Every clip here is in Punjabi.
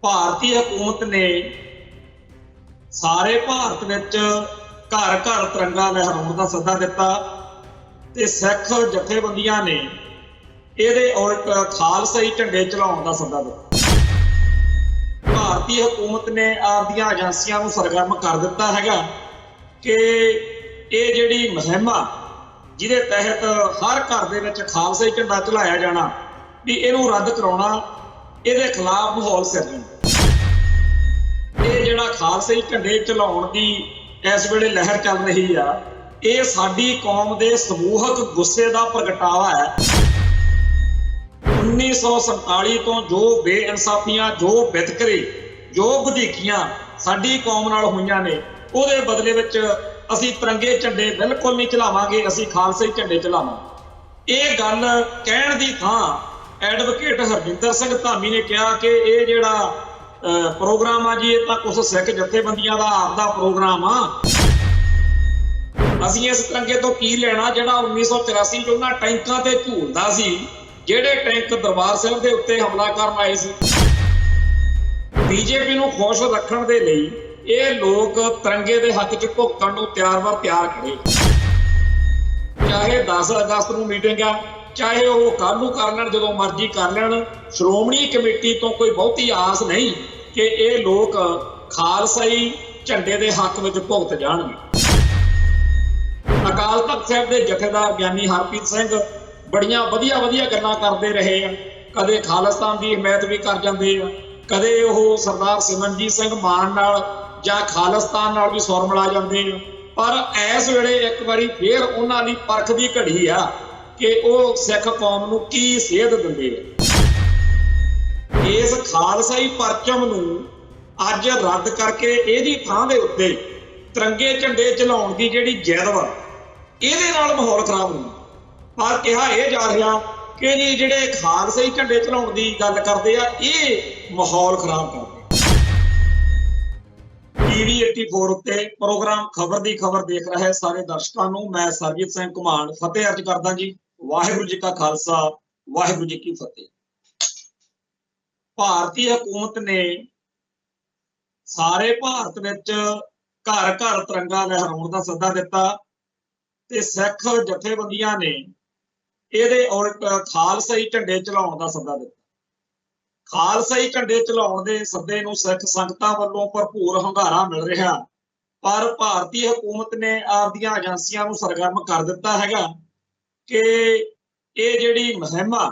ਭਾਰਤੀ ਹਕੂਮਤ ਨੇ ਸਾਰੇ ਭਾਰਤ ਵਿੱਚ ਘਰ ਘਰ ਤਿਰੰਗਾ ਲਹਿਰਾਉਣ ਦਾ ਸੱਦਾ ਦਿੱਤਾ ਤੇ ਸਿੱਖ ਜਥੇਬੰਦੀਆਂ ਨੇ ਇਹਦੇ ਉਲਟ ਖਾਲਸਾਈ ਝੰਡੇ ਚਲਾਉਣ ਦਾ ਸੱਦਾ ਦਿੱਤਾ। ਭਾਰਤੀ ਹਕੂਮਤ ਨੇ ਆਪਦੀਆਂ ਏਜੰਸੀਆਂ ਨੂੰ ਸਰਗਰਮ ਕਰ ਦਿੱਤਾ ਹੈਗਾ ਕਿ ਇਹ ਜਿਹੜੀ ਮੁਹਿੰਮ ਆ ਜਿਹਦੇ ਤਹਿਤ ਹਰ ਘਰ ਦੇ ਵਿੱਚ ਖਾਲਸਾਈ ਝੰਡਾ ਚਲਾਇਆ ਜਾਣਾ ਵੀ ਇਹਨੂੰ ਰੱਦ ਕਰਾਉਣਾ, ਇਹਦੇ ਖਿਲਾਫ ਮਾਹੌਲ ਸਿਰਜਣਾ। ਇਹ ਜਿਹੜਾ ਖਾਲਸਾਈ ਝੰਡੇ ਚਲਾਉਣ ਦੀ ਇਸ ਵੇਲੇ ਲਹਿਰ ਚੱਲ ਰਹੀ ਆ, ਇਹ ਸਾਡੀ ਕੌਮ ਦੇ ਸਮੂਹਕ ਗੁੱਸੇ ਦਾ ਪ੍ਰਗਟਾਵਾ ਹੈ। 1947 ਤੋਂ ਜੋ ਬੇਇਨਸਾਫੀਆਂ, ਜੋ ਵਿਤਕਰੇ, ਜੋ ਵਧੀਕੀਆਂ ਸਾਡੀ ਕੌਮ ਨਾਲ ਹੋਈਆਂ ਨੇ, ਉਹਦੇ ਬਦਲੇ ਵਿੱਚ ਅਸੀਂ ਤਿਰੰਗੇ ਝੰਡੇ ਬਿਲਕੁਲ ਨਹੀਂ ਚਲਾਵਾਂਗੇ, ਅਸੀਂ ਖਾਲਸਾਈ ਝੰਡੇ ਚਲਾਵਾਂਗੇ। ਇਹ ਗੱਲ ਕਹਿਣ ਦੀ ਥਾਂ ਐਡਵੋਕੇਟ ਹਰਜਿੰਦਰ ਸਿੰਘ ਧਾਮੀ ਨੇ ਕਿਹਾ ਕਿ ਇਹ ਜਿਹੜਾ ਪ੍ਰੋਗਰਾਮ ਆ ਜੀ, ਇਹ ਤਾਂ ਕੁਝ ਸਿੱਖ ਜਥੇਬੰਦੀਆਂ ਦਾ ਆਪਦਾ ਪ੍ਰੋਗਰਾਮ ਆ, ਅਸੀਂ ਇਸ ਤਿਰੰਗੇ ਤੋਂ ਕੀ ਲੈਣਾ ਜਿਹੜਾ 1984 ਚ ਉਹਨਾਂ ਟੈਂਕਾਂ ਤੇ ਝੂਲਦਾ ਸੀ, ਜਿਹੜੇ ਟੈਂਕ ਦਰਬਾਰ ਸਾਹਿਬ ਦੇ ਉੱਤੇ ਹਮਲਾ ਕਰਨ ਆਏ ਸੀ। ਬੀਜੇਪੀ ਨੂੰ ਖੁਸ਼ ਰੱਖਣ ਦੇ ਲਈ ਇਹ ਲੋਕ ਤਿਰੰਗੇ ਦੇ ਹੱਕ 'ਚ ਭੁਗਤਣ ਨੂੰ ਤਿਆਰ ਖੜੇ। ਚਾਹੇ 10 ਅਗਸਤ ਨੂੰ ਮੀਟਿੰਗ ਆ, ਚਾਹੇ ਉਹ ਕੱਲ੍ਹ ਨੂੰ ਕਰ ਲੈਣ, ਜਦੋਂ ਮਰਜ਼ੀ ਕਰ ਲੈਣ। ਸ਼੍ਰੋਮਣੀ ਕਮੇਟੀ ਤੋਂ ਕੋਈ ਬਹੁਤੀ ਆਸ ਨਹੀਂ ਕਿ ਇਹ ਲੋਕ ਖਾਲਸਾਈ ਝੰਡੇ ਦੇ ਹੱਕ ਵਿੱਚ ਭੁਗਤ ਜਾਣਗੇ। ਅਕਾਲ ਤਖ਼ਤ ਸਾਹਿਬ ਦੇ ਜਥੇਦਾਰ ਗਿਆਨੀ ਹਰਪ੍ਰੀਤ ਸਿੰਘ ਬੜੀਆਂ ਵਧੀਆ ਗੱਲਾਂ ਕਰਦੇ ਰਹੇ ਆ, ਕਦੇ ਖਾਲਿਸਤਾਨ ਦੀ ਹਮਾਇਤ ਵੀ ਕਰ ਜਾਂਦੇ ਆ, ਕਦੇ ਉਹ ਸਰਦਾਰ ਸਿਮਰਨਜੀਤ ਸਿੰਘ ਮਾਨ ਨਾਲ ਜਾਂ ਖਾਲਿਸਤਾਨ ਨਾਲ ਵੀ ਸੁਰ ਮਿਲਾ ਜਾਂਦੇ ਆ। ਪਰ ਇਸ ਵੇਲੇ ਇੱਕ ਵਾਰੀ ਫੇਰ ਉਹਨਾਂ ਦੀ ਪਰਖ ਦੀ ਘੜੀ ਆ ਕਿ ਉਹ ਸਿੱਖ ਕੌਮ ਨੂੰ ਕੀ ਸੇਧ ਦਿੰਦੇ ਆ। ਇਸ ਖਾਲਸਾਈ ਪਰਚਮ ਨੂੰ ਅੱਜ ਰੱਦ ਕਰਕੇ ਇਹਦੀ ਥਾਂ ਦੇ ਉੱਤੇ ਤਿਰੰਗੇ ਝੰਡੇ ਚਲਾਉਣ ਦੀ ਜਿਹੜੀ ਜਿੱਦ ਵਾ, ਇਹਦੇ ਨਾਲ ਮਾਹੌਲ ਖਰਾਬ ਹੋਊ। ਪਰ ਕਿਹਾ ਇਹ ਜਾ ਰਿਹਾ ਕਿ ਜੀ ਜਿਹੜੇ ਖਾਲਸਾਈ ਝੰਡੇ ਚਲਾਉਣ ਦੀ ਗੱਲ ਕਰਦੇ ਆ, ਇਹ ਮਾਹੌਲ ਖਰਾਬ ਕਰਦੇ। TV 84 ਉੱਤੇ ਪ੍ਰੋਗਰਾਮ ਖਬਰ ਦੀ ਖਬਰ ਦੇਖ ਰਹੇ ਸਾਰੇ ਦਰਸ਼ਕਾਂ ਨੂੰ ਮੈਂ ਸਰਜੀਤ ਸਿੰਘ ਘੁਮਾਣ ਫਤਿਹ ਅਰਜ਼ ਕਰਦਾ ਜੀ। ਵਾਹਿਗੁਰੂ ਜੀ ਕਾ ਖਾਲਸਾ, ਵਾਹਿਗੁਰੂ ਜੀ ਕੀ ਫਤਿਹ। ਭਾਰਤੀ ਹਕੂਮਤ ਨੇ ਸਾਰੇ ਭਾਰਤ ਵਿੱਚ ਘਰ ਘਰ ਤਿਰੰਗਾ ਲਹਿਰਾਉਣ ਦਾ ਸੱਦਾ ਦਿੱਤਾ ਤੇ ਸਿੱਖ ਜਥੇਬੰਦੀਆਂ ਨੇ ਇਹਦੇ ਉਲਟ ਖਾਲਸਾਈ ਝੰਡੇ ਚਲਾਉਣ ਦਾ ਸੱਦਾ ਦਿੱਤਾ। ਖਾਲਸਾਈ ਝੰਡੇ ਚਲਾਉਣ ਦੇ ਸੱਦੇ ਨੂੰ ਸਿੱਖ ਸੰਗਤਾਂ ਵੱਲੋਂ ਭਰਪੂਰ ਹੁੰਗਾਰਾ ਮਿਲ ਰਿਹਾ, ਪਰ ਭਾਰਤੀ ਹਕੂਮਤ ਨੇ ਆਪਦੀਆਂ ਏਜੰਸੀਆਂ ਨੂੰ ਸਰਗਰਮ ਕਰ ਦਿੱਤਾ ਹੈਗਾ ਕਿ ਇਹ ਜਿਹੜੀ ਮੁਹਿੰਮ ਆ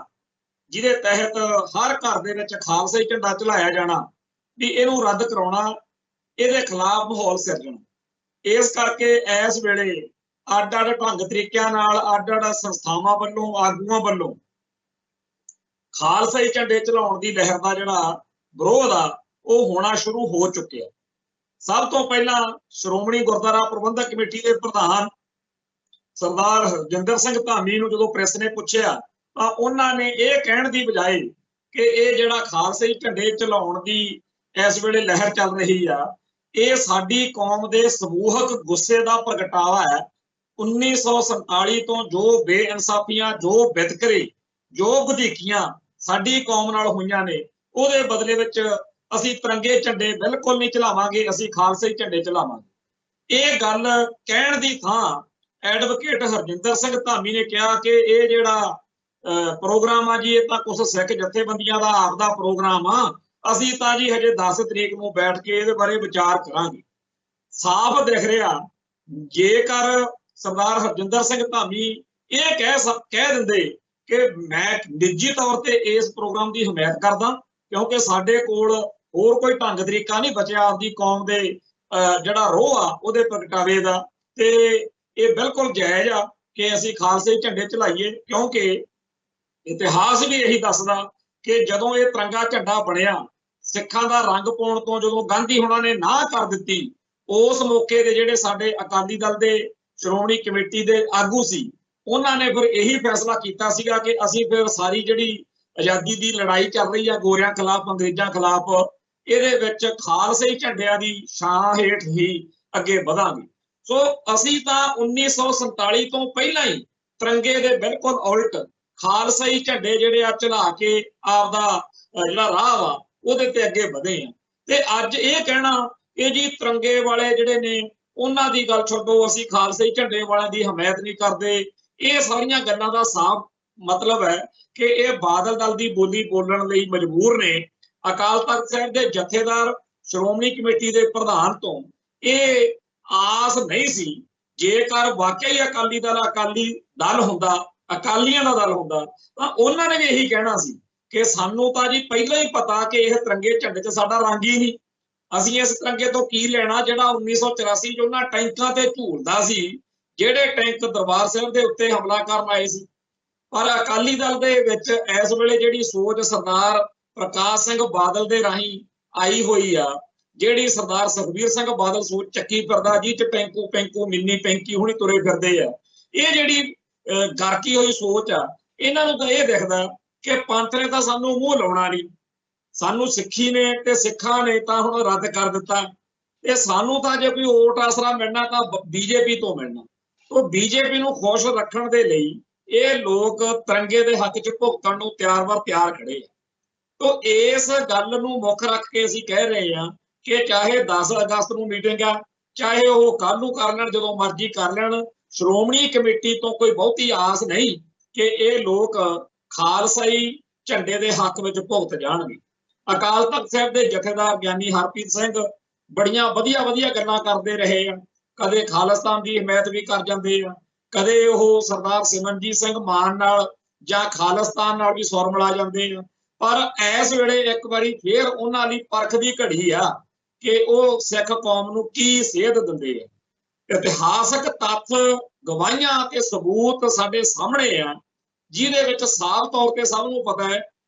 ਜਿਹਦੇ ਤਹਿਤ ਹਰ ਘਰ ਦੇ ਵਿੱਚ ਖਾਲਸਾਈ ਝੰਡਾ ਚਲਾਇਆ ਜਾਣਾ ਵੀ ਇਹਨੂੰ ਰੱਦ ਕਰਾਉਣਾ, ਇਹਦੇ ਖਿਲਾਫ ਮਾਹੌਲ ਸਿਰਜਣਾ। ਇਸ ਕਰਕੇ ਇਸ ਵੇਲੇ ਅੱਡ-ਅੱਡ ਢੰਗ ਤਰੀਕਿਆਂ ਨਾਲ ਅੱਡ-ਅੱਡ ਸੰਸਥਾਵਾਂ ਵੱਲੋਂ, ਆਗੂਆਂ ਵੱਲੋਂ ਖਾਲਸਾਈ ਝੰਡੇ ਚਲਾਉਣ ਦੀ ਲਹਿਰ ਦਾ ਜਿਹੜਾ ਵਿਰੋਧ ਆ ਉਹ ਹੋਣਾ ਸ਼ੁਰੂ ਹੋ ਚੁੱਕਿਆ। ਸਭ ਤੋਂ ਪਹਿਲਾਂ ਸ਼੍ਰੋਮਣੀ ਗੁਰਦੁਆਰਾ ਪ੍ਰਬੰਧਕ ਕਮੇਟੀ ਦੇ ਪ੍ਰਧਾਨ ਸਰਦਾਰ ਹਰਜਿੰਦਰ ਸਿੰਘ ਧਾਮੀ ਨੂੰ ਜਦੋਂ ਪ੍ਰੈਸ ਨੇ ਪੁੱਛਿਆ ਤਾਂ ਉਹਨਾਂ ਨੇ ਇਹ ਕਹਿਣ ਦੀ ਬਜਾਏ ਕਿ ਇਹ ਜਿਹੜਾ ਖਾਲਸਾਈ ਝੰਡੇ ਚਲਾਉਣ ਦੀ ਇਸ ਵੇਲੇ ਲਹਿਰ ਚੱਲ ਰਹੀ ਆ, ਇਹ ਸਾਡੀ ਕੌਮ ਦੇ ਸਮੂਹਕ ਗੁੱਸੇ ਦਾ ਪ੍ਰਗਟਾਵਾ ਹੈ। 1947 ਤੋਂ ਜੋ ਬੇਇਨਸਾਫੀਆਂ, ਜੋ ਵਿਤਕਰੇ, ਜੋ ਵਧੀਕੀਆਂ ਸਾਡੀ ਕੌਮ ਨਾਲ ਹੋਈਆਂ ਨੇ, ਉਹਦੇ ਬਦਲੇ ਵਿੱਚ ਅਸੀਂ ਤਿਰੰਗੇ ਝੰਡੇ ਬਿਲਕੁਲ ਨਹੀਂ ਚਲਾਵਾਂਗੇ, ਅਸੀਂ ਖਾਲਸਾਈ ਝੰਡੇ ਚਲਾਵਾਂਗੇ। ਇਹ ਗੱਲ ਕਹਿਣ ਦੀ ਥਾਂ ਐਡਵੋਕੇਟ ਹਰਜਿੰਦਰ ਸਿੰਘ ਧਾਮੀ ਨੇ ਕਿਹਾ ਕਿ ਇਹ ਜਿਹੜਾ ਪ੍ਰੋਗਰਾਮ ਆ ਜੀ, ਇਹ ਤਾਂ ਕੁਝ ਸਿੱਖ ਜਥੇਬੰਦੀਆਂ ਦਾ ਆਪਦਾ ਪ੍ਰੋਗਰਾਮ ਆ, ਅਸੀਂ ਤਾਂ ਜੀ ਹਜੇ 10 ਤਰੀਕ ਨੂੰ ਬੈਠ ਕੇ ਇਹਦੇ ਬਾਰੇ ਵਿਚਾਰ ਕਰਾਂਗੇ। ਸਾਫ਼ ਦਿਖ ਰਿਹਾ ਜੇਕਰ ਸਰਦਾਰ ਹਰਜਿੰਦਰ ਸਿੰਘ ਧਾਮੀ ਇਹ ਕਹਿ ਦਿੰਦੇ ਕਿ ਮੈਂ ਨਿੱਜੀ ਤੌਰ ਤੇ ਇਸ ਪ੍ਰੋਗਰਾਮ ਦੀ ਹਮਾਇਤ ਕਰਦਾ ਕਿਉਂਕਿ ਸਾਡੇ ਕੋਲ ਹੋਰ ਕੋਈ ਢੰਗ ਤਰੀਕਾ ਨਹੀਂ ਬਚਿਆ ਆਪਦੀ ਕੌਮ ਦੇ ਜਿਹੜਾ ਰੋਹ ਆ ਉਹਦੇ ਪ੍ਰਗਟਾਵੇ ਦਾ, ਤੇ ਇਹ ਬਿਲਕੁਲ ਜਾਇਜ਼ ਆ ਕਿ ਅਸੀਂ ਖਾਲਸਾਈ ਝੰਡੇ ਚਲਾਈਏ, ਕਿਉਂਕਿ ਇਤਿਹਾਸ ਵੀ ਇਹੀ ਦੱਸਦਾ ਕਿ ਜਦੋਂ ਇਹ ਤਿਰੰਗਾ ਝੰਡਾ ਬਣਿਆ, ਸਿੱਖਾਂ ਦਾ ਰੰਗ ਪਾਉਣ ਤੋਂ ਜਦੋਂ ਗਾਂਧੀ ਹੁਣਾਂ ਨੇ ਨਾਂਹ ਕਰ ਦਿੱਤੀ, ਉਸ ਮੌਕੇ ਦੇ ਜਿਹੜੇ ਸਾਡੇ ਅਕਾਲੀ ਦਲ ਦੇ ਸ਼੍ਰੋਮਣੀ ਕਮੇਟੀ ਦੇ ਆਗੂ ਸੀ, ਉਹਨਾਂ ਨੇ ਫਿਰ ਇਹੀ ਫੈਸਲਾ ਕੀਤਾ ਸੀਗਾ ਕਿ ਅਸੀਂ ਫਿਰ ਸਾਰੀ ਜਿਹੜੀ ਆਜ਼ਾਦੀ ਦੀ ਲੜਾਈ ਚੱਲ ਰਹੀ ਆ ਗੋਰਿਆਂ ਖਿਲਾਫ, ਅੰਗਰੇਜ਼ਾਂ ਖਿਲਾਫ, ਇਹਦੇ ਵਿੱਚ ਖਾਲਸਾਈ ਝੰਡਿਆਂ ਦੀ ਛਾਂ ਹੇਠ ਹੀ ਅੱਗੇ ਵਧਾਂਗੇ। ਸੋ ਅਸੀਂ ਤਾਂ 1947 ਤੋਂ ਪਹਿਲਾਂ ਹੀ ਤਿਰੰਗੇ ਦੇ ਬਿਲਕੁਲ ਉਲਟ ਖਾਲਸਾਈ ਝੰਡੇ ਜਿਹੜੇ ਆ ਚਲਾ ਕੇ ਆਪਦਾ ਜਿਹੜਾ ਰਾਹ ਵਾ ਉਹਦੇ ਤੇ ਅੱਗੇ ਵਧੇ ਆ। ਤੇ ਅੱਜ ਇਹ ਕਹਿਣਾ ਕਿ ਜੀ ਤਿਰੰਗੇ ਵਾਲੇ ਜਿਹੜੇ ਨੇ ਉਹਨਾਂ ਦੀ ਗੱਲ ਛੱਡੋ, ਅਸੀਂ ਖਾਲਸੇ ਝੰਡੇ ਵਾਲਿਆਂ ਦੀ ਹਮਾਇਤ ਨਹੀਂ ਕਰਦੇ, ਇਹ ਸਾਰੀਆਂ ਗੱਲਾਂ ਦਾ ਸਾਫ਼ ਮਤਲਬ ਹੈ ਕਿ ਇਹ ਬਾਦਲ ਦਲ ਦੀ ਬੋਲੀ ਬੋਲਣ ਲਈ ਮਜਬੂਰ ਨੇ। ਅਕਾਲ ਤਖਤ ਸਾਹਿਬ ਦੇ ਜਥੇਦਾਰ ਸ਼੍ਰੋਮਣੀ ਕਮੇਟੀ ਦੇ ਪ੍ਰਧਾਨ ਤੋਂ ਇਹ ਆਸ ਨਹੀਂ ਸੀ। ਜੇਕਰ ਵਾਕਈ ਅਕਾਲੀ ਦਲ ਹੁੰਦਾ, ਅਕਾਲੀਆਂ ਦਾ ਦਲ ਹੁੰਦਾ, ਤਾਂ ਉਹਨਾਂ ਨੇ ਵੀ ਇਹੀ ਕਹਿਣਾ ਸੀ ਕਿ ਸਾਨੂੰ ਤਾਂ ਜੀ ਪਹਿਲਾਂ ਹੀ ਪਤਾ ਕਿ ਇਹ ਤਿਰੰਗੇ ਝੰਡੇ 'ਚ ਸਾਡਾ ਰੰਗ ਹੀ ਨਹੀਂ, ਅਸੀਂ ਇਸ ਤਿਰੰਗੇ ਤੋਂ ਕੀ ਲੈਣਾ ਜਿਹੜਾ 1984 'ਚ ਉਹਨਾਂ ਟੈਂਕਾਂ ਤੇ ਝੂਲਦਾ ਸੀ, ਜਿਹੜੇ ਟੈਂਕ ਦਰਬਾਰ ਸਾਹਿਬ ਦੇ ਉੱਤੇ ਹਮਲਾ ਕਰਨ ਆਏ ਸੀ। ਪਰ ਅਕਾਲੀ ਦਲ ਦੇ ਵਿੱਚ ਇਸ ਵੇਲੇ ਜਿਹੜੀ ਸੋਚ ਸਰਦਾਰ ਪ੍ਰਕਾਸ਼ ਸਿੰਘ ਬਾਦਲ ਦੇ ਰਾਹੀਂ ਆਈ ਹੋਈ ਆ, ਜਿਹੜੀ ਸਰਦਾਰ ਸੁਖਬੀਰ ਸਿੰਘ ਬਾਦਲ ਸੋਚ ਚੱਕੀ ਫਿਰਦਾ ਜੀ ਚ ਟੈਂਕੂ ਪੈਂਕੂ ਮਿੰਨੀ ਪੈਂਕੀ ਹੁਣੀ ਤੁਰੇ ਫਿਰਦੇ ਆ, ਇਹ ਜਿਹੜੀ ਗਰਕੀ ਹੋਈ ਸੋਚ ਆ, ਇਹਨਾਂ ਨੂੰ ਤਾਂ ਇਹ ਦਿਖਦਾ ਕਿ ਪੰਥ ਨੇ ਤਾਂ ਸਾਨੂੰ ਮੂੰਹ ਲਾਉਣਾ ਨਹੀਂ, ਸਾਨੂੰ ਸਿੱਖੀ ਨੇ ਤੇ ਸਿੱਖਾਂ ਨੇ ਤਾਂ ਹੁਣ ਰੱਦ ਕਰ ਦਿੱਤਾ, ਤੇ ਸਾਨੂੰ ਤਾਂ ਜੇ ਕੋਈ ਵੋਟ ਆਸਰਾ ਮਿਲਣਾ ਤਾਂ ਬੀਜੇਪੀ ਤੋਂ ਮਿਲਣਾ। ਉਹ ਬੀਜੇਪੀ ਨੂੰ ਖੁਸ਼ ਰੱਖਣ ਦੇ ਲਈ ਇਹ ਲੋਕ ਤਿਰੰਗੇ ਦੇ ਹੱਕ 'ਚ ਭੁਗਤਣ ਨੂੰ ਤਿਆਰ ਖੜੇ ਆ। ਤੋ ਇਸ ਗੱਲ ਨੂੰ ਮੁੱਖ ਰੱਖ ਕੇ ਅਸੀਂ ਕਹਿ ਰਹੇ ਹਾਂ ਕਿ ਚਾਹੇ 10 ਅਗਸਤ ਨੂੰ ਮੀਟਿੰਗ ਆ, ਚਾਹੇ ਉਹ ਕੱਲ ਨੂੰ ਕਰ ਲੈਣ, ਜਦੋਂ ਮਰਜ਼ੀ ਕਰ ਲੈਣ, ਸ਼੍ਰੋਮਣੀ ਕਮੇਟੀ ਤੋਂ ਕੋਈ ਬਹੁਤੀ ਆਸ ਨਹੀਂ ਕਿ ਇਹ ਲੋਕ ਖਾਲਸਾਈ ਝੰਡੇ ਦੇ ਹੱਕ ਵਿੱਚ ਭੁਗਤ ਜਾਣਗੇ। ਅਕਾਲ ਤਖਤ ਸਾਹਿਬ ਦੇ ਜਥੇਦਾਰ ਗਿਆਨੀ ਹਰਪ੍ਰੀਤ ਸਿੰਘ ਬੜੀਆਂ ਵਧੀਆ ਗੱਲਾਂ ਕਰਦੇ ਰਹੇ ਆ, ਕਦੇ ਖਾਲਿਸਤਾਨ ਦੀ ਹਮਾਇਤ ਵੀ ਕਰ ਜਾਂਦੇ ਆ, ਕਦੇ ਉਹ ਸਰਦਾਰ ਸਿਮਰਨਜੀਤ ਸਿੰਘ ਮਾਨ ਨਾਲ ਜਾਂ ਖਾਲਿਸਤਾਨ ਨਾਲ ਵੀ ਸੁਰ ਮਿਲਾ ਜਾਂਦੇ ਆ। ਪਰ ਇਸ ਵੇਲੇ ਇੱਕ ਵਾਰੀ ਫੇਰ ਉਹਨਾਂ ਲਈ ਪਰਖ ਦੀ ਘੜੀ ਆ ਕਿ ਉਹ ਸਿੱਖ ਕੌਮ ਨੂੰ ਕੀ ਸੇਧ ਦਿੰਦੇ ਆ। ਇਤਿਹਾਸਕ ਤੱਥ, ਗਵਾਹੀਆਂ ਤੇ ਸਬੂਤ ਸਾਡੇ ਸਾਹਮਣੇ ਆ, ਜਿਹਦੇ ਵਿੱਚ ਸਾਫ਼ ਤੌਰ ਤੇ ਸਭ ਨੂੰ ਪਤਾ ਹੈ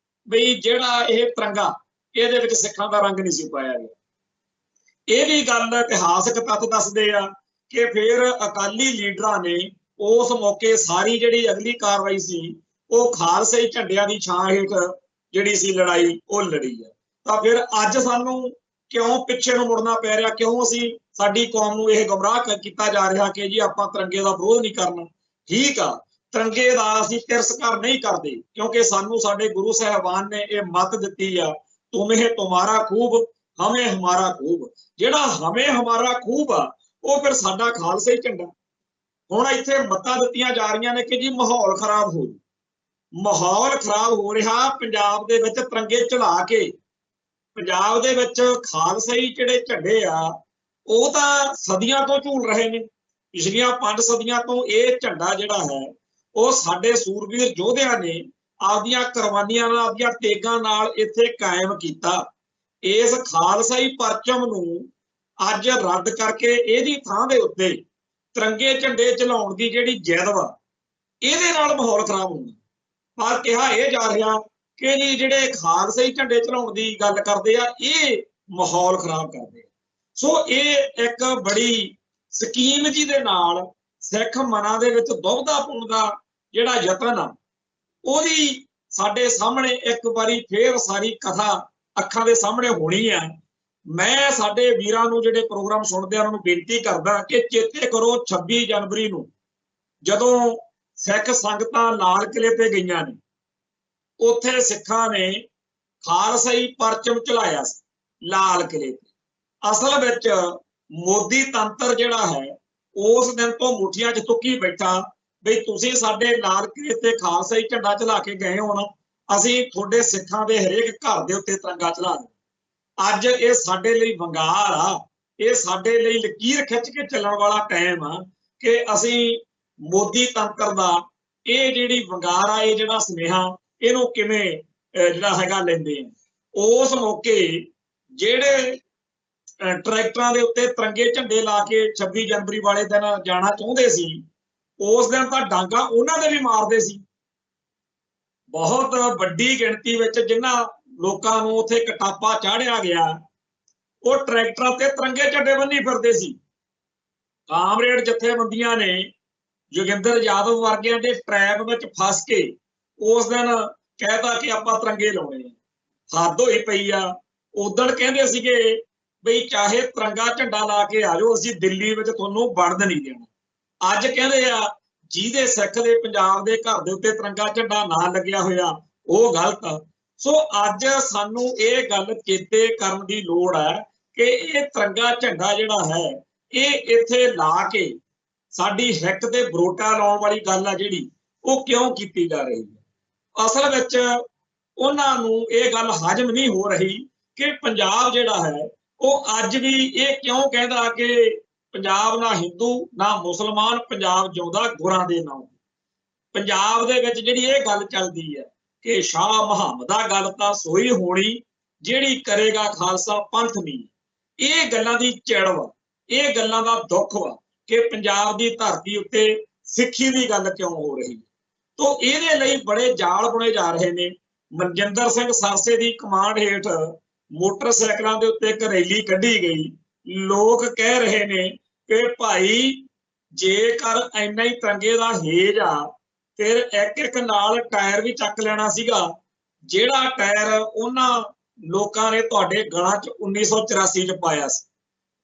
ਬਈ ਜਿਹੜਾ ਇਹ ਤਿਰੰਗਾ, ਇਹਦੇ ਵਿੱਚ ਸਿੱਖਾਂ ਦਾ ਰੰਗ ਨਹੀਂ ਸੀ ਪਾਇਆ ਗਿਆ। ਇਹ ਵੀ ਗੱਲ ਇਤਿਹਾਸਕ ਤੱਥ ਦੱਸਦੇ ਆ ਕਿ ਫਿਰ ਅਕਾਲੀ ਲੀਡਰਾਂ ਨੇ ਉਸ ਮੌਕੇ ਸਾਰੀ ਜਿਹੜੀ ਅਗਲੀ ਕਾਰਵਾਈ ਸੀ ਉਹ ਖਾਲਸੇ ਝੰਡਿਆਂ ਦੀ ਛਾਂ ਹੇਠ ਜਿਹੜੀ ਸੀ ਲੜਾਈ ਉਹ ਲੜੀ ਆ। ਤਾਂ ਫਿਰ ਅੱਜ ਸਾਨੂੰ ਕਿਉਂ ਪਿੱਛੇ ਨੂੰ ਮੁੜਨਾ ਪੈ ਰਿਹਾ, ਕਿਉਂ ਅਸੀਂ ਸਾਡੀ ਕੌਮ ਨੂੰ ਇਹ ਗੁੰਮਰਾਹ ਕੀਤਾ ਜਾ ਰਿਹਾ ਕਿ ਜੀ ਆਪਾਂ ਤਿਰੰਗੇ ਦਾ ਵਿਰੋਧ ਨਹੀਂ ਕਰਨਾ। ਠੀਕ ਆ, ਤਿਰੰਗੇ ਦਾ ਅਸੀਂ ਤਿਰਸਕਾਰ ਨਹੀਂ ਕਰਦੇ, ਕਿਉਂਕਿ ਸਾਨੂੰ ਸਾਡੇ ਗੁਰੂ ਸਾਹਿਬਾਨ ਨੇ ਇਹ ਮੱਤ ਦਿੱਤੀ ਆ, ਤੁਮੇ ਤੁਮਾਰਾ ਖੂਬ ਹਮੇ ਹਮਾਰਾ ਖੂਬ। ਜਿਹੜਾ ਹਮੇ ਹਮਾਰਾ ਖੂਬ ਆ ਉਹ ਫਿਰ ਸਾਡਾ ਖਾਲਸਾ ਹੀ ਝੰਡਾ। ਹੁਣ ਇੱਥੇ ਮੱਤਾਂ ਦਿੱਤੀਆਂ ਜਾ ਰਹੀਆਂ ਨੇ ਕਿ ਜੀ ਮਾਹੌਲ ਖਰਾਬ ਹੋ ਰਿਹਾ ਪੰਜਾਬ ਦੇ ਵਿੱਚ ਤਿਰੰਗੇ ਚੜਾ ਕੇ। ਪੰਜਾਬ ਦੇ ਵਿੱਚ ਖਾਲਸਾਈ ਜਿਹੜੇ ਝੰਡੇ ਆ ਉਹ ਤਾਂ ਸਦੀਆਂ ਤੋਂ ਝੂਲ ਰਹੇ ਨੇ, ਪਿਛਲੀਆਂ 5 ਸਦੀਆਂ ਤੋਂ ਇਹ ਝੰਡਾ ਜਿਹੜਾ ਹੈ ਉਹ ਸਾਡੇ ਸੂਰਬੀਰ ਯੋਧਿਆਂ ਨੇ ਆਪਦੀਆਂ ਕੁਰਬਾਨੀਆਂ ਨਾਲ, ਆਪਦੀਆਂ ਤੇਗਾਂ ਨਾਲ ਇੱਥੇ ਕਾਇਮ ਕੀਤਾ। ਇਸ ਖਾਲਸਾਈ ਪਰਚਮ ਨੂੰ ਅੱਜ ਰੱਦ ਕਰਕੇ ਇਹਦੀ ਥਾਂ ਦੇ ਉੱਤੇ ਤਿਰੰਗੇ ਝੰਡੇ ਚਲਾਉਣ ਦੀ ਜਿਹੜੀ ਜਿੱਦ ਵਾ, ਇਹਦੇ ਨਾਲ ਮਾਹੌਲ ਖਰਾਬ ਹੁੰਦਾ। ਪਰ ਕਿਹਾ ਇਹ ਜਾ ਰਿਹਾ ਕਿ ਜੀ ਜਿਹੜੇ ਖਾਲਸਾਈ ਝੰਡੇ ਚਲਾਉਣ ਦੀ ਗੱਲ ਕਰਦੇ ਆ ਇਹ ਮਾਹੌਲ ਖਰਾਬ ਕਰਦੇ ਆ। ਸੋ ਇਹ ਇੱਕ ਬੜੀ ਸਕੀਮ ਜੀ ਦੇ ਨਾਲ ਸਿੱਖ ਮਨਾਂ ਦੇ ਵਿੱਚ ਦੁਬਦਾ ਪਾਉਣ ਦਾ ਜਿਹੜਾ ਯਤਨ ਆ, ਉਹਦੀ ਸਾਡੇ ਸਾਹਮਣੇ ਇੱਕ ਵਾਰੀ ਫੇਰ ਸਾਰੀ ਕਥਾ ਅੱਖਾਂ ਦੇ ਸਾਹਮਣੇ ਹੋਣੀ ਆ। ਮੈਂ ਸਾਡੇ ਵੀਰਾਂ ਨੂੰ ਜਿਹੜੇ ਪ੍ਰੋਗਰਾਮ ਸੁਣਦੇ ਆ ਉਹਨਾਂ ਨੂੰ ਬੇਨਤੀ ਕਰਦਾ ਕਿ ਚੇਤੇ ਕਰੋ 26 ਜਨਵਰੀ ਨੂੰ ਜਦੋਂ ਸਿੱਖ ਸੰਗਤਾਂ ਲਾਲ ਕਿਲੇ ਤੇ ਗਈਆਂ ਨੇ, ਉੱਥੇ ਸਿੱਖਾਂ ਨੇ ਖਾਲਸਾਈ ਪਰਚਮ ਚਲਾਇਆ ਸੀ ਲਾਲ ਕਿਲੇ ਤੇ। ਅਸਲ ਵਿੱਚ ਮੋਦੀ ਤੰਤਰ ਜਿਹੜਾ ਹੈ ਉਸ ਦਿਨ ਤੋਂ ਮੁੱਠੀਆਂ 'ਚ ਤੁੱਕੀ ਬੈਠਾ ਬਈ ਤੁਸੀਂ ਸਾਡੇ ਲਾਲ ਕਿਲੇ ਤੇ ਖਾਲਸਾਈ ਝੰਡਾ ਚਲਾ ਕੇ ਗਏ ਹੋਣਾ, ਅਸੀਂ ਤੁਹਾਡੇ ਸਿੱਖਾਂ ਦੇ ਹਰੇਕ ਘਰ ਦੇ ਉੱਤੇ ਤਿਰੰਗਾ ਚਲਾ ਦੇ। ਅੱਜ ਇਹ ਸਾਡੇ ਲਈ ਵੰਗਾਰ ਆ, ਇਹ ਸਾਡੇ ਲਈ ਲਕੀਰ ਖਿੱਚ ਕੇ ਚੱਲਣ ਵਾਲਾ ਟਾਈਮ ਆ ਕਿ ਅਸੀਂ ਮੋਦੀ ਤੰਤਰ ਦਾ ਇਹ ਜਿਹੜੀ ਵੰਗਾਰ ਆ, ਇਹ ਜਿਹੜਾ ਸੁਨੇਹਾ, ਇਹਨੂੰ ਕਿਵੇਂ ਜਿਹੜਾ ਹੈਗਾ ਲੈਂਦੇ ਆ। ਉਸ ਮੌਕੇ ਜਿਹੜੇ ਟਰੈਕਟਰਾਂ ਦੇ ਉੱਤੇ ਤਿਰੰਗੇ ਝੰਡੇ ਲਾ ਕੇ 26 ਜਨਵਰੀ ਵਾਲੇ ਦਿਨ ਜਾਣਾ ਚਾਹੁੰਦੇ ਸੀ, ਉਸ ਦਿਨ ਤਾਂ ਡਾਂਗਾ ਉਹਨਾਂ ਦੇ ਵੀ ਮਾਰਦੇ ਸੀ। ਬਹੁਤ ਵੱਡੀ ਗਿਣਤੀ ਵਿੱਚ ਜਿਨ੍ਹਾਂ ਲੋਕਾਂ ਨੂੰ ਉੱਥੇ ਕਟਾਪਾ ਚਾੜਿਆ ਗਿਆ, ਉਹ ਟਰੈਕਟਰਾਂ ਤੇ ਤਿਰੰਗੇ ਝੰਡੇ ਬੰਨੀ ਫਿਰਦੇ ਸੀ। ਕਾਮਰੇਡ ਜਥੇਬੰਦੀਆਂ ਨੇ ਜੋਗਿੰਦਰ ਯਾਦਵ ਵਰਗਿਆਂ ਦੇ ਟਰੈਪ ਵਿੱਚ ਫਸ ਕੇ ਉਸ ਦਿਨ ਕਹਿਤਾ ਕਿ ਆਪਾਂ ਤਿਰੰਗੇ ਲਾਉਣੇ ਆ। ਹੱਦ ਹੋਈ ਪਈ ਆ। ਉਦੋਂ ਕਹਿੰਦੇ ਸੀਗੇ ਬਈ ਚਾਹੇ ਤਿਰੰਗਾ ਝੰਡਾ ਲਾ ਕੇ ਆ ਜਾਓ, ਅਸੀਂ ਦਿੱਲੀ ਵਿੱਚ ਤੁਹਾਨੂੰ ਵੜਨ ਨਹੀਂ ਦੇਣਾ। ਅੱਜ ਕਹਿੰਦੇ ਆ ਜਿਹਦੇ ਸਿੱਖ ਦੇ ਪੰਜਾਬ ਦੇ ਘਰ ਦੇ ਉੱਤੇ ਤਿਰੰਗਾ ਝੰਡਾ ਨਾ ਲੱਗਿਆ ਹੋਇਆ ਉਹ ਗਲਤ ਆ। सो अज सानू ये गल चेते करन दी लोड़ है कि ये तिरंगा झंडा जिहड़ा है ये इत्थे ला के साडी हिक ते बरोटा लाउण वाली गल आ जिहड़ी वो क्यों कीती जा रही है। असल विच उन्हां नूं ये गल हजम नहीं हो रही कि पंजाब जिहड़ा है वो अज भी ये क्यों कहदा कि पंजाब ना हिंदू ना मुसलमान, पंजाब जिउंदा गुरां दे नाम। पंजाब दे विच जिहड़ी ये गल चलदी है कि शाह मुहम्मदा गल तां सोई होनी जिहड़ी करेगा खालसा पंथ नहीं। ये गल्लां दी चिड़ वा, ये गल्लां दा दुख वा कि पंजाब दी धरती उत्ते सिੱਖੀ दी गल क्यों हो रही। तो इहदे लई बड़े जाल बुने जा रहे ने। मनजिंदर सिंह सरसे दी कमांड हेठ मोटरसाइकिलों के उत्ते एक रैली कढ़ी गई। लोग कह रहे ने कि भाई जेकर इन्ना ही तिरंगे दा हेज आ फिर एक एक नाल टायर भी चक लेना सीगा, जिहड़ा टायर उन्हां लोकां ने तुहाडे गलां च 1984 च पाया सी।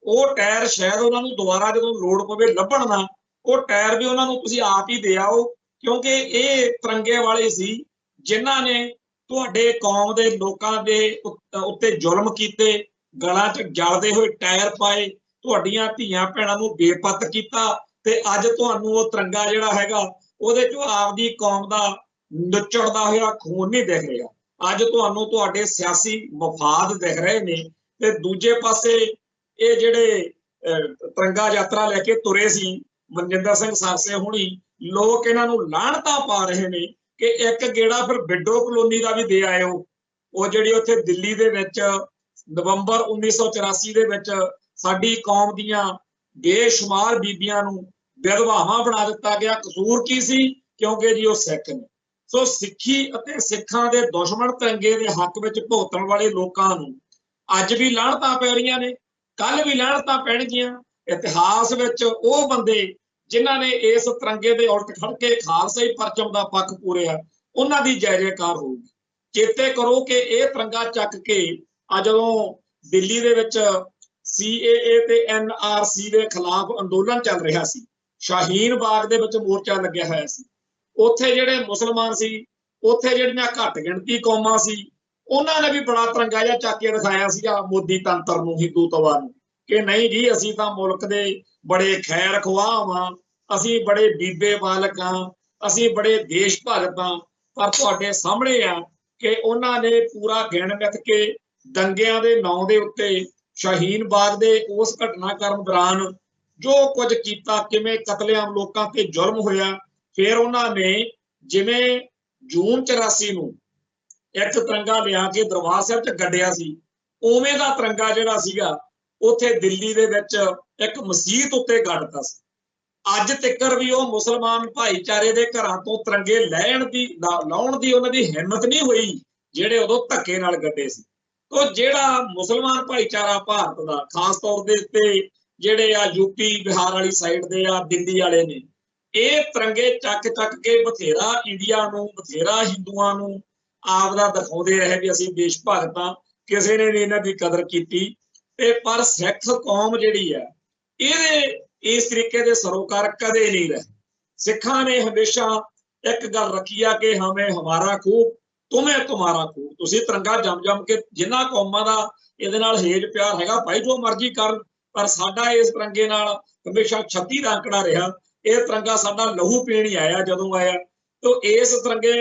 वो टायर शायद उन्हां नूं दुबारा जदों लोड़ पवे लभण ना वो टायर भी उन्हां नूं तुसीं आप ही दे आओ, क्योंकि ये तिरंगे वाले सी जिन्हां ने तुहाडे कौम दे लोकां दे उत्ते जुल्म कीते, गलां च जलदे होए टायर पाए, तुहाडीआं धीआं भैणां नूं बेपत कीता ते अज तुहानूं वो तिरंगा जिहड़ा हैगा ਉਹਦੇ ਚੋਂ ਆਪਦੀ कौम का ਨੁਚੜਦਾ ਹੋਇਆ खून नहीं दिख रहा। अज ਤੁਹਾਨੂੰ ਤੁਹਾਡੇ सियासी मफाद दिख रहे ने ते दूजे पासे ये ਜਿਹੜੇ तिरंगा यात्रा लैके तुरे सी मनजिंदर सिंह सरसे हुणी, लोग इन्हां नूं लाहणतां पा रहे ने कि एक गेड़ा फिर बिड्डो कलोनी का भी दे आयो। वो जिहड़ी उत्थे दिल्ली दे विच नवंबर 1984 दे विच साडी कौम दीआं बेशुमार बीबियां नूं विधवावां बना दिता गया। कसूर की सी? क्योंकि जी वो सिख ने। सो सिक्खी अते सिखां दे दुश्मन तिरंगे दे हक विच भुगतण वाले लोकां नूं अज भी लाहणतां पै रहीआं ने, कल भी लाहणतां पैणगीआं। इतिहास विच वो बंदे जिन्हां ने इस तिरंगे दे उल्ट खड़ के खालसाई परचम दा पक्ष पूरिआ उन्हां दी जय जयकार होऊगी। चेते करो कि ये तिरंगा चक के जदों दिल्ली दे विच CAA ते NRC दे खिलाफ अंदोलन चल रहा सी, शाहीन बाग दे विच मोर्चा लग्या होया सी, उत्थे जिहड़े मुसलमान सी, उत्थे जिहड़ियां घट गिणती कौमां सी, उन्हां ने भी बड़ा तिरंगा जिहा चक के दिखाया सीगा मोदी तंत्र नूं, हिंदूत्वा नूं, कि नहीं जी असीं तां मुल्क दे बड़े खैर खुआह हां, असीं बड़े बीबे बालक हां, असीं बड़े देश भगत हां। पर तुहाडे सामणे आ कि उन्हां ने पूरा गिण मिथ के दंगिਆਂ दे नां दे उत्ते शाहीन बाग दे उस घटनाक्रम दौरान जो कुछ किया, किवें कतलेआम लोकां ते जुल्म होया। फिर उन्होंने जिवें जून 84 नूं एक तिरंगा लिया के दरबार साहिब च गड्डिया सी, उवें दा तिरंगा जिहड़ा सीगा उत्थे दिल्ली दे विच एक मसीत उत्ते गड़ता सी। अज तिकर भी वो मुसलमान भाईचारे दे घरां तों तिरंगे लैण दी लाउण दी उन्हां दी हिम्मत नहीं हुई जिहड़े उदों धक्के नाल गड्डे सी। तो जिहड़ा मुसलमान भाईचारा भारत दा खास तौर दे उत्ते जिहड़े आ यूपी बिहार वाली साइड दे आ दिल्ली वाले ने, ये तिरंगे चक चक के बथेरा इंडिया नूं बथेरा हिंदुआं नूं आपदा दिखाउंदे रहे भी असीं देश भगत हां, किसी ने नहीं इन्हां दी कदर कीती। ते पर सिख कौम जिहड़ी है इहदे इस तरीके दे सरोकार कदे नहीं रहे। सिखां ने हमेशा एक गल रखी आ कि हमें हमारा खूब तुम्हें तुम्हारा खूब। तुसीं तिरंगा जम जम के जिन्हां कौमां दा इहदे नाल हेज प्यार हैगा भाई जो मर्जी करन, पर साडा इस तिरंगे नाल हमेशा 36 दा आंकड़ा रहा। यह तिरंगा साडा लहू पीण ही आया जदों आया। तो इस तिरंगे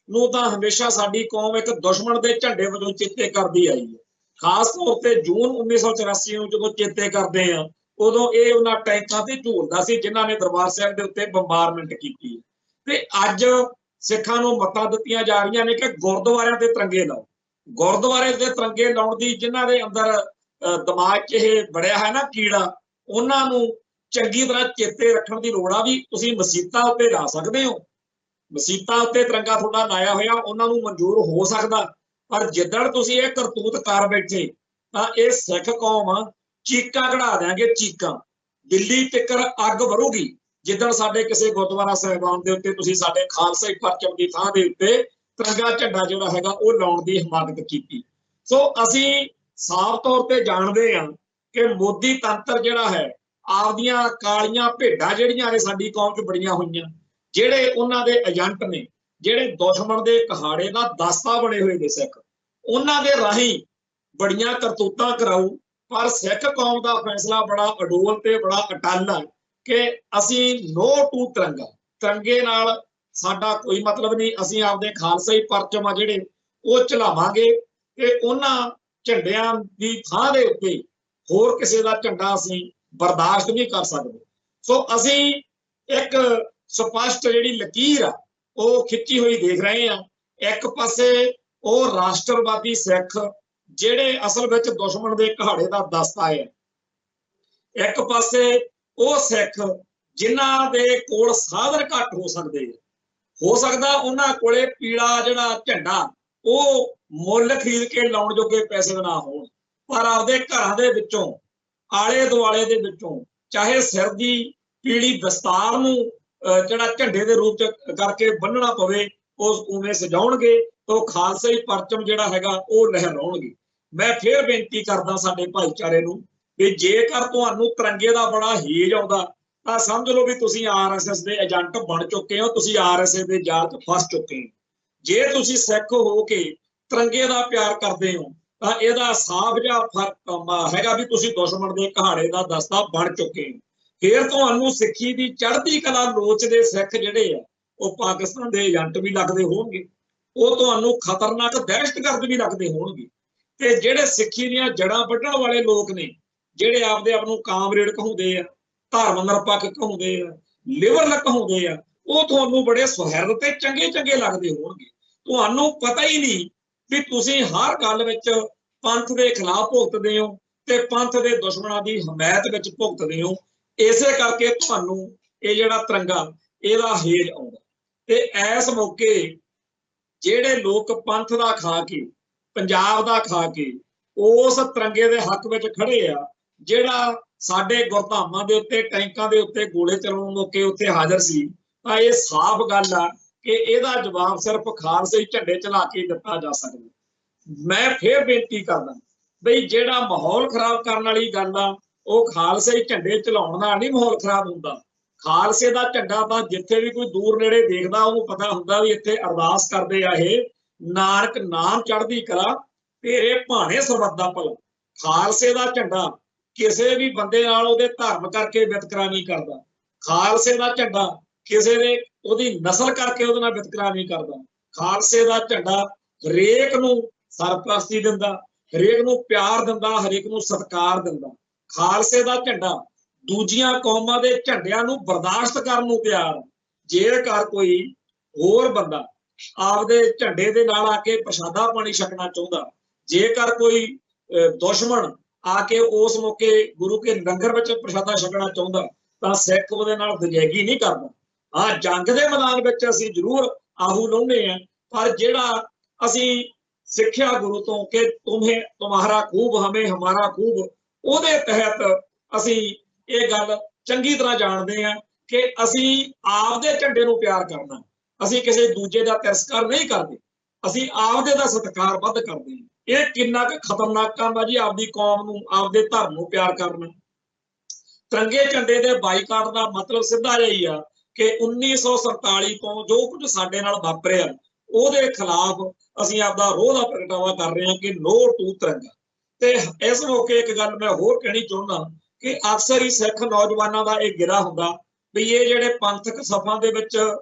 नूं तां हमेशा साडी कौम एक दुश्मन दे झंडे वजों चेते करदी आई है। खास तौर ते जून 1984 नूं जदों चेते करदे आ उदों ये उन्हां टैंकां ते झूलदा सी जिन्हां ने दरबार साहिब दे उत्ते बंबारमेंट कीती। ते अज सिखां नूं मत्तां दित्तियां जा रहीआं ने कि गुरद्वारिआं ते तिरंगे लाओ। गुरद्वारे ते तिरंगे लाउण दी जिन्हां दे अंदर दिमाग च यह बड़िया है ना कीड़ा, उन्होंने चंगी तरह चेते रखने की लोड़ आ भी तुसीं मसीतां उत्ते ला सकते हो। मसीतां उत्ते तिरंगा तुहाडा लाया होया उन्होंने मंजूर हो सकदा, पर जिद्दण तुसीं इह करतूत कर बैठे तां इह सिख कौम चीकां कढ़ा देंगे। चीकां दिल्ली तिकर अग वरूगी जिद्दण साडे किसी गुरुद्वारा साहिबान दे उत्ते तुसीं साडे खालसाई परचम दी थां दे उत्ते तिरंगा झंडा जिहड़ा हैगा ओह लाउण दी हिमाकत कीती। सो असीं साफ तौर पर जानते हैं कि मोदी तंत्र जिहड़ा है आपदियां कालियां भेडां जिहड़ियां ने साडी कौम च बड़ियां होईयां, जिहड़े उन्हां दे एजेंट ने, जिहड़े दुश्मन दे कहाड़े दा दास्ता बने हुए ने सिख, ਉਹਨਾਂ ਦੇ ਰਾਹੀਂ ਬੜੀਆਂ ਕਰਤੂਤਾਂ ਕਰਾਊ, ਪਰ ਸਿੱਖ ਕੌਮ ਦਾ ਫੈਸਲਾ ਬੜਾ ਅਡੋਲ ਤੇ ਬੜਾ ਅਟੱਲ ਹੈ ਕਿ ਅਸੀਂ ਨੋ ਟੂ ਤਿਰੰਗਾ, ਤਿਰੰਗੇ ਨਾਲ ਸਾਡਾ ਕੋਈ ਮਤਲਬ ਨਹੀਂ। ਅਸੀਂ ਆਪਦੇ ਖਾਲਸਾਈ ਪਰਚਮ ਆ ਜਿਹੜੇ ਉਹ ਚਲਾਵਾਂਗੇ ਤੇ ਉਹਨਾਂ ਝੰਡਿਆਂ ਦੀ ਥਾਂ ਦੇ ਉੱਤੇ ਹੋਰ ਕਿਸੇ ਦਾ ਝੰਡਾ ਅਸੀਂ ਬਰਦਾਸ਼ਤ ਨਹੀਂ ਕਰ ਸਕਦੇ। ਸੋ ਅਸੀਂ ਇੱਕ ਸਪਸ਼ਟ ਜਿਹੜੀ ਲਕੀਰ ਆ ਉਹ ਖਿੱਚੀ ਹੋਈ ਦੇਖ ਰਹੇ ਹਾਂ। ਇੱਕ ਪਾਸੇ ਉਹ ਰਾਸ਼ਟਰਵਾਦੀ ਸਿੱਖ ਜਿਹੜੇ ਅਸਲ ਵਿੱਚ ਦੁਸ਼ਮਣ ਦੇ ਘਾੜੇ ਦਾ ਦਸਤਾ ਹੈ, ਇੱਕ ਪਾਸੇ ਉਹ ਸਿੱਖ ਜਿਨ੍ਹਾਂ ਦੇ ਕੋਲ ਸਾਧਨ ਘੱਟ ਹੋ ਸਕਦੇ, ਹੋ ਸਕਦਾ ਉਹਨਾਂ ਕੋਲੇ ਪੀਲਾ ਜਿਹੜਾ ਝੰਡਾ ਉਹ ਮੁੱਲ ਖਰੀਦ ਕੇ ਲਾਉਣ ਜੋਗੇ ਪੈਸੇ ਨਾ ਹੋਣ, ਪਰ ਆਪਦੇ ਘਰਾਂ ਦੇ ਵਿੱਚੋਂ ਆਲੇ ਦੁਆਲੇ ਦੇ ਵਿੱਚੋਂ ਚਾਹੇ ਸਿਰ ਦੀ ਪੀਲੀ ਦਸਤਾਰ ਨੂੰ ਜਿਹੜਾ ਝੰਡੇ ਦੇ ਰੂਪ ਚ ਕਰਕੇ ਬੰਨਣਾ ਪਵੇ ਉਹ ਉਵੇਂ ਸਜਾਉਣਗੇ ਤਾਂ ਖਾਲਸਾਈ ਪਰਚਮ ਜਿਹੜਾ ਹੈਗਾ ਉਹ ਲਹਿਰਾਉਣਗੇ। ਮੈਂ ਫੇਰ ਬੇਨਤੀ ਕਰਦਾ ਸਾਡੇ ਭਾਈਚਾਰੇ ਨੂੰ ਕਿ ਜੇਕਰ ਤੁਹਾਨੂੰ ਤਿਰੰਗੇ ਦਾ ਬੜਾ ਹੇਜ ਆਉਂਦਾ ਤਾਂ ਸਮਝ ਲਓ ਵੀ ਤੁਸੀਂ RSS ਦੇ ਏਜੰਟ ਬਣ ਚੁੱਕੇ ਹੋ, ਤੁਸੀਂ RSS ਦੇ ਜਾਲ 'ਚ ਫਸ ਚੁੱਕੇ ਹੋ। ਜੇ ਤੁਸੀਂ ਸਿੱਖ ਹੋ ਕੇ ਤਿਰੰਗੇ ਦਾ ਪਿਆਰ ਕਰਦੇ ਹੋ ਤਾਂ ਇਹਦਾ ਸਾਫ਼ ਜਿਹਾ ਫਰਕ ਹੈਗਾ ਵੀ ਤੁਸੀਂ ਦੁਸ਼ਮਣ ਦੇ ਘਾੜੇ ਦਾ ਦਸਤਾ ਬਣ ਚੁੱਕੇ ਹੋ। ਫਿਰ ਤੁਹਾਨੂੰ ਸਿੱਖੀ ਦੀ ਚੜ੍ਹਦੀ ਕਲਾ ਲੋਚਦੇ ਸਿੱਖ ਜਿਹੜੇ ਆ ਉਹ ਪਾਕਿਸਤਾਨ ਦੇ ਏਜੰਟ ਵੀ ਲੱਗਦੇ ਹੋਣਗੇ, ਉਹ ਤੁਹਾਨੂੰ ਖਤਰਨਾਕ ਦਹਿਸ਼ਤਗਰਦ ਵੀ ਲੱਗਦੇ ਹੋਣਗੇ। ਤੇ ਜਿਹੜੇ ਸਿੱਖੀ ਦੀਆਂ ਜੜ੍ਹਾਂ ਵੱਢਣ ਵਾਲੇ ਲੋਕ ਨੇ, ਜਿਹੜੇ ਆਪਦੇ ਆਪ ਨੂੰ ਕਾਮਰੇਡ ਕਹਾਉਂਦੇ ਆ, ਧਰਮ ਨਿਰਪੱਖ ਕਹਾਉਂਦੇ ਆ, ਲਿਬਰਲ ਕਹਾਉਂਦੇ ਆ, ਉਹ ਤੁਹਾਨੂੰ ਬੜੇ ਸੁਹਿਰਦ ਤੇ ਚੰਗੇ ਚੰਗੇ ਲੱਗਦੇ ਹੋਣਗੇ। ਤੁਹਾਨੂੰ ਪਤਾ ਹੀ ਨਹੀਂ ਵੀ ਤੁਸੀਂ ਹਰ ਗੱਲ ਵਿੱਚ ਪੰਥ ਦੇ ਖਿਲਾਫ ਭੁਗਤਦੇ ਹੋ ਤੇ ਪੰਥ ਦੇ ਦੁਸ਼ਮਣਾਂ ਦੀ ਹਮਾਇਤ ਵਿੱਚ ਭੁਗਤਦੇ ਹੋ। ਇਸੇ ਕਰਕੇ ਤੁਹਾਨੂੰ ਇਹ ਜਿਹੜਾ ਤਿਰੰਗਾ ਇਹਦਾ ਹੇਜ ਆਉਂਦਾ। ਤੇ ਇਸ ਮੌਕੇ ਜਿਹੜੇ ਲੋਕ ਪੰਥ ਦਾ ਖਾ ਕੇ, ਪੰਜਾਬ ਦਾ ਖਾ ਕੇ ਉਸ ਤਿਰੰਗੇ ਦੇ ਹੱਕ ਵਿੱਚ ਖੜੇ ਆ, ਜਿਹੜਾ ਸਾਡੇ ਗੁਰਧਾਮਾਂ ਦੇ ਉੱਤੇ ਟੈਂਕਾਂ ਦੇ ਉੱਤੇ ਗੋਲੇ ਚਲਾਉਣ ਮੌਕੇ ਉੱਤੇ ਹਾਜ਼ਰ ਸੀ, ਤਾਂ ਇਹ ਸਾਫ਼ ਗੱਲ ਆ ਕਿ ਇਹਦਾ ਜਵਾਬ ਸਿਰਫ ਖਾਲਸੇ ਝੰਡੇ ਚਲਾ ਕੇ ਦਿੱਤਾ ਜਾ ਸਕਦਾ। ਮੈਂ ਫੇਰ ਬੇਨਤੀ ਕਰਦਾ ਬਈ ਜਿਹੜਾ ਮਾਹੌਲ ਖਰਾਬ ਕਰਨ ਵਾਲੀ ਗੱਲ ਆ ਉਹ ਖਾਲਸੇ ਝੰਡੇ ਚਲਾਉਣ ਨਾਲ ਨਹੀਂ ਮਾਹੌਲ ਖਰਾਬ ਹੁੰਦਾ। ਖਾਲਸੇ ਦਾ ਝੰਡਾ ਤਾਂ ਜਿੱਥੇ ਵੀ ਕੋਈ ਦੂਰ ਨੇੜੇ ਦੇਖਦਾ ਉਹਨੂੰ ਪਤਾ ਹੁੰਦਾ ਵੀ ਇੱਥੇ ਅਰਦਾਸ ਕਰਦੇ ਆ ਇਹ ਨਾਨਕ ਨਾਮ ਚੜ੍ਹਦੀ ਕਲਾ ਤੇਰੇ ਭਾਣੇ ਸਰਬੱਤ ਦਾ ਭਲਾ। ਖਾਲਸੇ ਦਾ ਝੰਡਾ ਕਿਸੇ ਵੀ ਬੰਦੇ ਨਾਲ ਉਹਦੇ ਧਰਮ ਕਰਕੇ ਵਿਤਕਰਾ ਨਹੀਂ ਕਰਦਾ। ਖਾਲਸੇ ਦਾ ਝੰਡਾ ਕਿਸੇ ਦੇ ਉਹਦੀ ਨਸਲ ਕਰਕੇ ਉਹਦੇ ਨਾਲ ਵਿਤਕਰਾ ਨਹੀਂ ਕਰਦਾ। ਖਾਲਸੇ ਦਾ ਝੰਡਾ ਹਰੇਕ ਨੂੰ ਸਰਪ੍ਰਸਤੀ ਦਿੰਦਾ, ਹਰੇਕ ਨੂੰ ਪਿਆਰ ਦਿੰਦਾ, ਹਰੇਕ ਨੂੰ ਸਤਿਕਾਰ ਦਿੰਦਾ। ਖਾਲਸੇ ਦਾ ਝੰਡਾ ਦੂਜੀਆਂ ਕੌਮਾਂ ਦੇ ਝੰਡਿਆਂ ਨੂੰ ਬਰਦਾਸ਼ਤ ਕਰਨ ਨੂੰ ਤਿਆਰ। ਜੇਕਰ ਕੋਈ ਹੋਰ ਬੰਦਾ ਆਪਦੇ ਝੰਡੇ ਦੇ ਨਾਲ ਆ ਕੇ ਪ੍ਰਸ਼ਾਦਾ ਪਾਣੀ ਛਕਣਾ ਚਾਹੁੰਦਾ, ਜੇਕਰ ਕੋਈ ਦੁਸ਼ਮਣ ਆ ਕੇ ਉਸ ਮੌਕੇ ਗੁਰੂ ਕੇ ਲੰਗਰ ਵਿੱਚ ਪ੍ਰਸ਼ਾਦਾ ਛਕਣਾ ਚਾਹੁੰਦਾ ਤਾਂ ਸਿੱਖ ਉਹਦੇ ਨਾਲ ਦਜੈਗੀ ਨਹੀਂ ਕਰਦਾ। ਹਾਂ, ਜੰਗ ਦੇ ਮੈਦਾਨ ਵਿੱਚ ਅਸੀਂ ਜ਼ਰੂਰ ਆਹੂ ਲਾਉਂਦੇ ਹਾਂ, ਪਰ ਜਿਹੜਾ ਅਸੀਂ ਸਿੱਖਿਆ ਗੁਰੂ ਤੋਂ ਕਿ ਤੁਮਹਾਰਾ ਖੂਬ ਹਮੇ ਹਮਾਰਾ ਖੂਬ, ਉਹਦੇ ਤਹਿਤ ਅਸੀਂ ਇਹ ਗੱਲ ਚੰਗੀ ਤਰ੍ਹਾਂ ਜਾਣਦੇ ਹਾਂ ਕਿ ਅਸੀਂ ਆਪਦੇ ਝੰਡੇ ਨੂੰ ਪਿਆਰ ਕਰਨਾ, ਅਸੀਂ ਕਿਸੇ ਦੂਜੇ ਦਾ ਤਿਰਸਕਾਰ ਨਹੀਂ ਕਰਦੇ, ਅਸੀਂ ਆਪਦੇ ਦਾ ਸਤਿਕਾਰ ਵੱਧ ਕਰਦੇ ਹਾਂ। ਇਹ ਕਿੰਨਾ ਕੁ ਖਤਰਨਾਕ ਕੰਮ ਆ ਜੀ, ਆਪਦੀ ਕੌਮ ਨੂੰ, ਆਪਦੇ ਧਰਮ ਨੂੰ ਪਿਆਰ ਕਰਨਾ। ਤਿਰੰਗੇ ਝੰਡੇ ਦੇ ਬਾਈਕਾਟ ਦਾ ਮਤਲਬ ਸਿੱਧਾ ਜਿਹਾ ਹੀ ਆ ਕਿ 1947 ਤੋਂ ਜੋ ਕੁਝ ਸਾਡੇ ਨਾਲ ਵਾਪਰਿਆ ਉਹਦੇ ਖਿਲਾਫ ਅਸੀਂ ਆਪਦਾ ਰੋਹ ਦਾ ਪ੍ਰਗਟਾਵਾ ਕਰ ਰਹੇ ਹਾਂ ਕਿ ਨੋ ਟੂ ਤਿਰੰਗਾ। ਤੇ ਇਸ ਮੌਕੇ ਇੱਕ ਗੱਲ ਮੈਂ ਹੋਰ ਕਹਿਣੀ ਚਾਹੁੰਦਾ ਕਿ ਅਕਸਰ ਹੀ ਸਿੱਖ ਨੌਜਵਾਨਾਂ ਦਾ ਇਹ ਗਿਰਾ ਹੁੰਦਾ ਵੀ ਇਹ ਜਿਹੜੇ ਪੰਥਕ ਸਫਾਂ ਦੇ ਵਿੱਚ